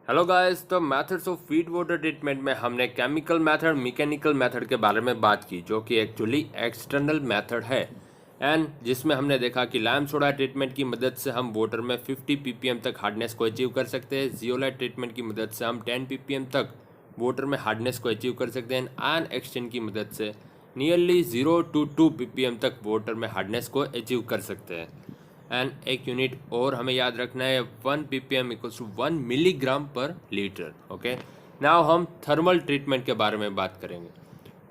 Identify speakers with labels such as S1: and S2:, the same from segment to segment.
S1: Hello guys, तो methods of feed water treatment में हमने केमिकल मेथड, मैकेनिकल मेथड के बारे में बात की, जो कि एक्चुअली एक्सटर्नल मेथड है एंड जिसमें हमने देखा कि लाइम सोडा ट्रीटमेंट की मदद से हम वाटर में 50 ppm तक हार्डनेस को अचीव कर सकते हैं। जियोलाइट ट्रीटमेंट की मदद से हम 10 ppm तक वाटर में हार्डनेस को अचीव कर सकते हैं। आयन एक्सचेंज की मदद से नियरली 0 to 2 ppm तक वाटर में हार्डनेस को अचीव कर सकते हैं। एंड एक यूनिट और हमें याद रखना है, 1 ppm equals to 1 milligram per litre. Okay, now हम थर्मल ट्रीटमेंट के बारे में बात करेंगे।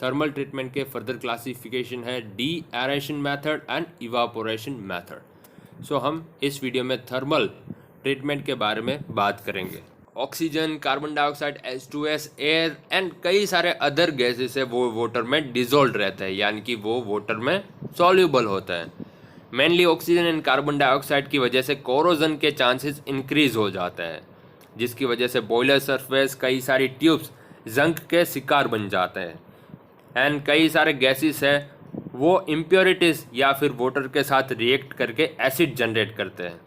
S1: थर्मल ट्रीटमेंट के फर्दर क्लासिफिकेशन है deaeration method and evaporation method. So हम इस वीडियो में थर्मल ट्रीटमेंट के बारे में बात करेंगे। Oxygen, carbon dioxide, H2S, air and कई सारे अदर गैसेस है वो वाटर में डिजोल्व रहता है, यानी कि वो वाटर में सॉल्यूबल होता है। Mainly oxygen and carbon dioxide की वजह से कोरोजन के चांसेस इंक्रीज हो जाता है, जिसकी वजह से बॉयलर सरफेस, कई सारी ट्यूब्स जंग के शिकार बन जाते हैं। एंड कई सारे गैसेस है वो इम्प्योरिटीज़ या फिर वाटर के साथ रिएक्ट करके एसिड जनरेट करते हैं।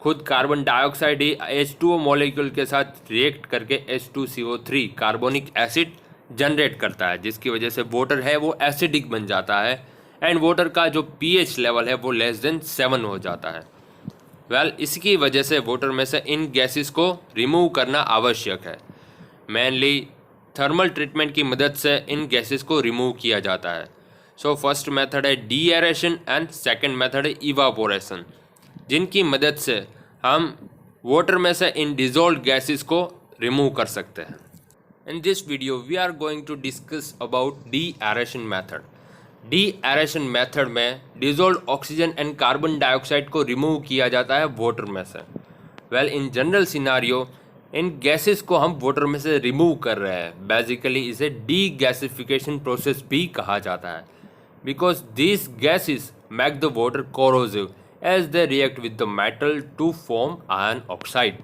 S1: खुद कार्बन डाइऑक्साइड ही H2O मॉलिक्यूल के साथ रिएक्ट करके H2CO3 कार्बोनिक एसिड जनरेट करता है, जिसकी वजह से वाटर है वो एसिडिक बन जाता है एंड वाटर का जो pH लेवल है वो लेस देन 7 हो जाता है। इसकी वजह से वाटर में से इन गैसेस को रिमूव करना आवश्यक है। मेनली थर्मल ट्रीटमेंट की मदद से इन गैसेस को रिमूव किया जाता है। सो फर्स्ट मेथड है deaeration and second method है इवापोरेशन, जिनकी मदद से हम वाटर में से इन डिजोल्व गैसेस को रिमूव कर सकते हैं। In this video we are going to discuss about deaeration method. Deaeration method में dissolve oxygen and carbon dioxide को रिमूव किया जाता है वाटर में से। इन जनरल सिनारियो इन गैसेस को हम वाटर में से रिमूव कर रहे हैं। बेसिकली इसे डी गैसिफिकेशन प्रोसेस भी कहा जाता है, because this gases make the water corrosive as they react with the metal to form iron oxide.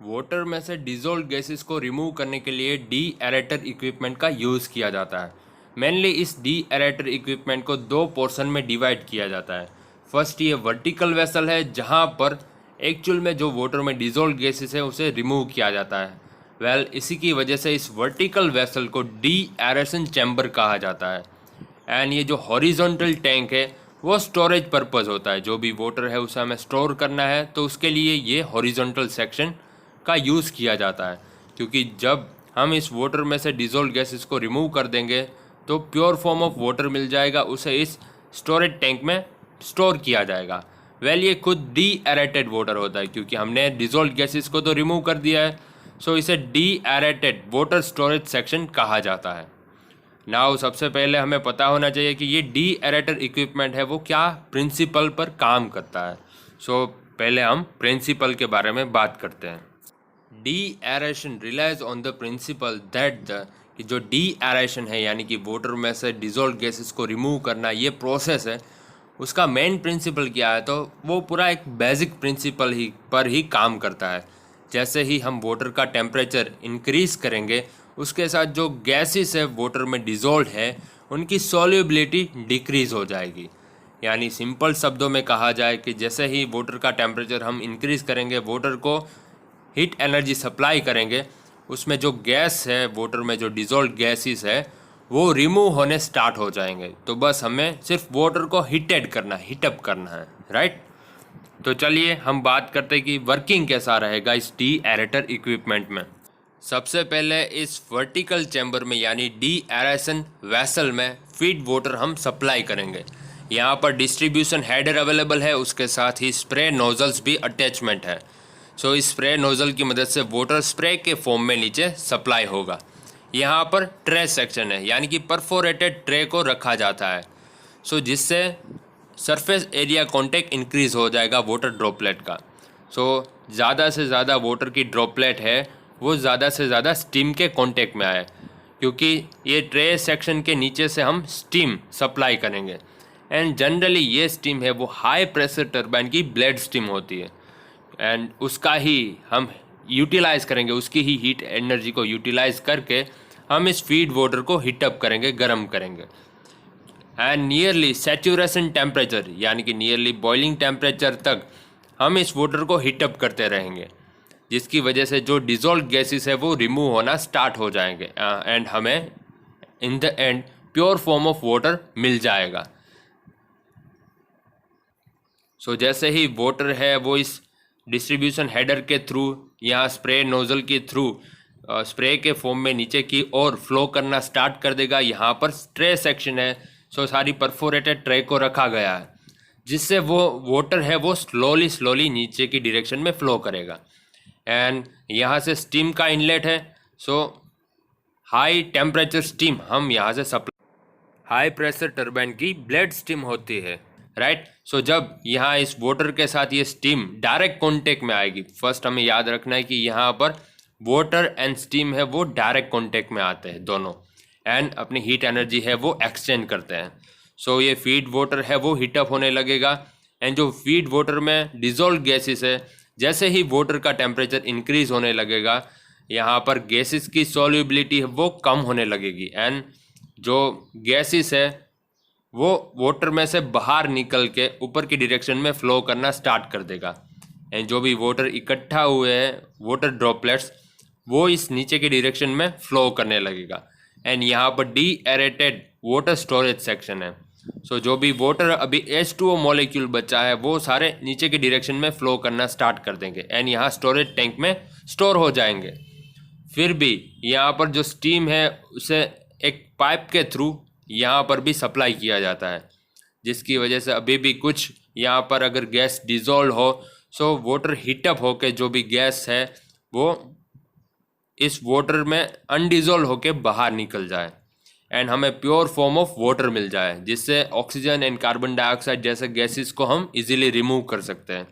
S1: Water में से डिजोल्व गैसेस को रिमूव करने के लिए डी एरेटर इक्विपमेंट का यूज़ किया जाता है। मेनली इस डी एरेटर इक्विपमेंट को दो पोर्शन में डिवाइड किया जाता है। फर्स्ट ये वर्टिकल वेसल है, जहां पर एक्चुअल में जो वाटर में डिजोल्व गैसेस है उसे रिमूव किया जाता है। इसी की वजह से इस वर्टिकल वेसल को डी एरेशन चैम्बर कहा जाता है। एंड ये जो हॉरिजॉन्टल टैंक है वो स्टोरेज पर्पस होता है। जो भी वाटर है उसे हमें स्टोर करना है तो उसके लिए ये हॉरिजॉन्टल सेक्शन का यूज़ किया जाता है, क्योंकि जब हम इस वाटर में से डिजोल्व गैसेस को रिमूव कर देंगे तो प्योर फॉर्म ऑफ वाटर मिल जाएगा, उसे इस स्टोरेज टैंक में स्टोर किया जाएगा। ये खुद डी एरेटेड वाटर होता है, क्योंकि हमने डिजोल्व गैसेस को तो रिमूव कर दिया है। सो इसे D aerated water storage section कहा जाता है। नाउ सबसे पहले हमें पता होना चाहिए कि ये डी एरेटर इक्विपमेंट है वो क्या प्रिंसिपल पर काम करता है। सो पहले हम प्रिंसिपल के बारे में बात करते हैं। Deaeration relies on the principle that the कि जो डी एरेशन है, यानी कि वाटर में से डिजोल्व गैसेस को रिमूव करना, ये प्रोसेस है, उसका मेन प्रिंसिपल क्या है, तो वो पूरा एक बेसिक प्रिंसिपल ही पर ही काम करता है। जैसे ही हम वाटर का टेम्परेचर इंक्रीज़ करेंगे, उसके साथ जो गैसेस है वाटर में डिजोल्व है उनकी सॉल्युबिलिटी डिक्रीज़ हो जाएगी। यानी सिंपल शब्दों में कहा जाए कि जैसे ही वाटर का टेम्परेचर हम इंक्रीज़ करेंगे, वाटर को हीट एनर्जी सप्लाई करेंगे, उसमें जो गैस है वाटर में जो डिजोल्व गैसेस है वो रिमूव होने स्टार्ट हो जाएंगे। तो बस हमें सिर्फ वाटर को हीटअप करना है, राइट। तो चलिए हम बात करते हैं कि वर्किंग कैसा रहेगा इस डी एरेटर इक्विपमेंट में। सबसे पहले इस वर्टिकल चैम्बर में यानी डी एरेशन वेसल में फीड वाटर हम सप्लाई करेंगे। यहाँ पर डिस्ट्रीब्यूशन हेडर अवेलेबल है, उसके साथ ही स्प्रे नोजल्स भी अटैचमेंट है। सो इस स्प्रे नोजल की मदद से वाटर स्प्रे के फॉर्म में नीचे सप्लाई होगा। यहाँ पर ट्रे सेक्शन है, यानी कि परफोरेटेड ट्रे को रखा जाता है, सो जिससे सरफेस एरिया कांटेक्ट इंक्रीज़ हो जाएगा वाटर ड्रॉपलेट का। सो ज़्यादा से ज़्यादा वाटर की ड्रॉपलेट है वो ज़्यादा से ज़्यादा स्टीम के कांटेक्ट में आए, क्योंकि ये ट्रे सेक्शन के नीचे से हम स्टीम सप्लाई करेंगे। एंड जनरली ये स्टीम है वो हाई प्रेशर टर्बाइन की ब्लेड स्टीम होती है, एंड उसका ही हम यूटिलाइज़ करेंगे, उसकी ही हीट एनर्जी को यूटिलाइज़ करके हम इस फीड वाटर को हीटअप करेंगे, गर्म करेंगे। एंड नियरली सैचुरेशन टेम्परेचर यानी कि नियरली बॉइलिंग टेम्परेचर तक हम इस वाटर को हीटअप करते रहेंगे। जिसकी वजह से जो डिजोल्व गैसेस है वो रिमूव होना स्टार्ट हो जाएंगे एंड हमें in the end pure form of water मिल जाएगा। सो जैसे ही वाटर है वो इस डिस्ट्रीब्यूशन हेडर के थ्रू या स्प्रे नोजल के थ्रू स्प्रे के फॉर्म में नीचे की ओर फ्लो करना स्टार्ट कर देगा। यहाँ पर ट्रे सेक्शन है, सो सारी परफोरेटेड ट्रे को रखा गया है, जिससे वो वाटर है वो स्लोली नीचे की डायरेक्शन में फ्लो करेगा। एंड यहाँ से स्टीम का इनलेट है, सो हाई टेम्परेचर स्टीम हम यहाँ से सप्लाई, हाई प्रेशर टरबाइन की ब्लेड स्टीम होती है, राइट। सो जब यहाँ इस वाटर के साथ ये स्टीम डायरेक्ट कॉन्टेक्ट में आएगी, फर्स्ट हमें याद रखना है कि यहाँ पर वाटर एंड स्टीम है वो डायरेक्ट कॉन्टेक्ट में आते हैं दोनों, एंड अपनी हीट एनर्जी है वो एक्सचेंज करते हैं। सो ये फीड वाटर है वो हीटअप होने लगेगा, एंड जो फीड वाटर में डिजोल्व गैसेस है, जैसे ही वाटर का टेम्परेचर इंक्रीज होने लगेगा, यहाँ पर गैसेस की सॉल्युबिलिटी है वो कम होने लगेगी, एंड जो गैसेस है वो वाटर में से बाहर निकल के ऊपर की डायरेक्शन में फ्लो करना स्टार्ट कर देगा। एंड जो भी वाटर इकट्ठा हुए हैं वाटर ड्रॉपलेट्स, वो इस नीचे की डायरेक्शन में फ्लो करने लगेगा। एंड यहाँ पर D aerated water storage section है, सो जो भी वाटर अभी H2O मॉलिक्यूल बचा है वो सारे नीचे की डायरेक्शन में फ्लो करना स्टार्ट कर देंगे, एंड यहाँ स्टोरेज टैंक में स्टोर हो जाएंगे। फिर भी यहाँ पर जो स्टीम है उसे एक पाइप के थ्रू यहाँ पर भी सप्लाई किया जाता है, जिसकी वजह से अभी भी कुछ यहाँ पर अगर गैस डिजोल्व हो, सो वाटर हीटअप होके जो भी गैस है वो इस वाटर में अनडिजोल्व होके बाहर निकल जाए, एंड हमें प्योर फॉर्म ऑफ वाटर मिल जाए, जिससे ऑक्सीजन एंड कार्बन डाइऑक्साइड जैसे गैसेस को हम इजीली रिमूव कर सकते हैं।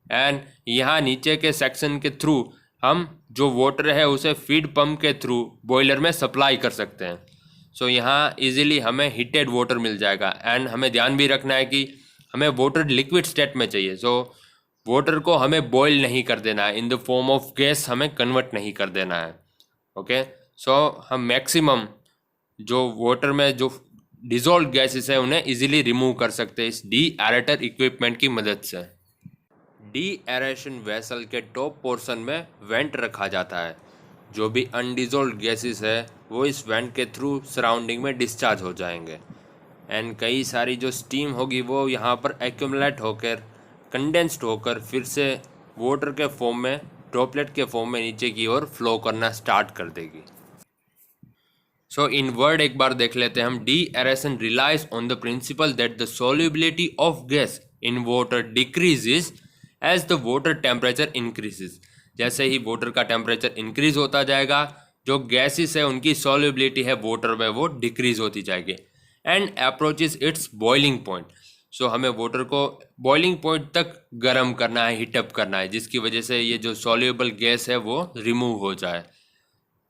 S1: एंड यहाँ नीचे के सेक्शन के थ्रू हम जो वाटर है उसे फीड पंप के थ्रू बॉयलर में सप्लाई कर सकते हैं। सो यहाँ इजीली हमें हीटेड वाटर मिल जाएगा, एंड हमें ध्यान भी रखना है कि हमें वाटर लिक्विड स्टेट में चाहिए। सो वाटर को हमें बॉयल नहीं कर देना है, in the form of gas हमें कन्वर्ट नहीं कर देना है। ओके, सो हम मैक्सिमम जो वाटर में जो डिजोल्व गैसेस है उन्हें इजीली रिमूव कर सकते हैं इस डी एरेटर इक्विपमेंट की मदद से। डी एरेशन वेसल के टॉप पोर्शन में वेंट रखा जाता है, जो भी अनडिजोल्व गैसेस है वो इस वेंट के थ्रू सराउंडिंग में डिस्चार्ज हो जाएंगे, एंड कई सारी जो स्टीम होगी वो यहाँ पर एक्यूमुलेट होकर कंडेंस्ड होकर फिर से वाटर के फॉर्म में ड्रॉपलेट के फॉर्म में नीचे की ओर फ्लो करना स्टार्ट कर देगी। सो इन वर्ड एक बार देख लेते हैं हम। Deaeration relies on the principle that the solubility of gas in water decreases as the water temperature increases. जैसे ही वाटर का टेम्परेचर इंक्रीज होता जाएगा, जो गैसेस है उनकी सॉल्युबिलिटी है वाटर में वो डिक्रीज होती जाएगी, and approaches its boiling point. So हमें वाटर को बॉइलिंग पॉइंट तक गर्म करना है, हीटअप करना है, जिसकी वजह से ये जो सॉल्युबल गैस है वो रिमूव हो जाए।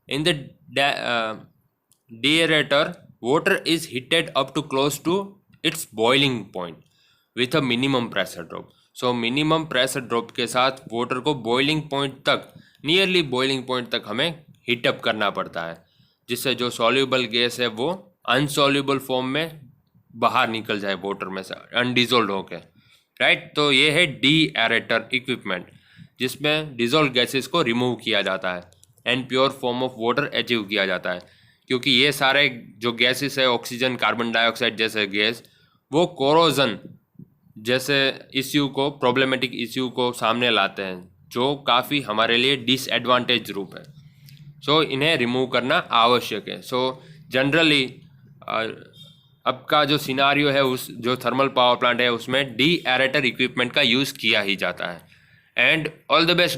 S1: In the deaerator, water is heated up to close to its boiling point with a minimum pressure drop. So minimum pressure drop के साथ water को boiling point तक, nearly boiling point तक हमें heat-up करना पड़ता है, जिससे जो soluble गैस है वो unsoluble form में बाहर निकल जाए water में से undissolved होके, राइट। तो ये है de-aerator equipment, जिसमें dissolved gases को remove किया जाता है and pure form of water achieve किया जाता है, क्योंकि ये सारे जो गैसेस है ऑक्सीजन कार्बन डाइऑक्साइड जैसे गैस वो कोरोजन जैसे इश्यू को, प्रॉब्लमेटिक इश्यू को सामने लाते हैं, जो काफ़ी हमारे लिए डिसएडवांटेज रूप है। सो इन्हें रिमूव करना आवश्यक है। सो जनरली अब का जो सिनारियो है उस जो थर्मल पावर प्लांट है उसमें डी एरेटर इक्विपमेंट का यूज़ किया ही जाता है। And all the best.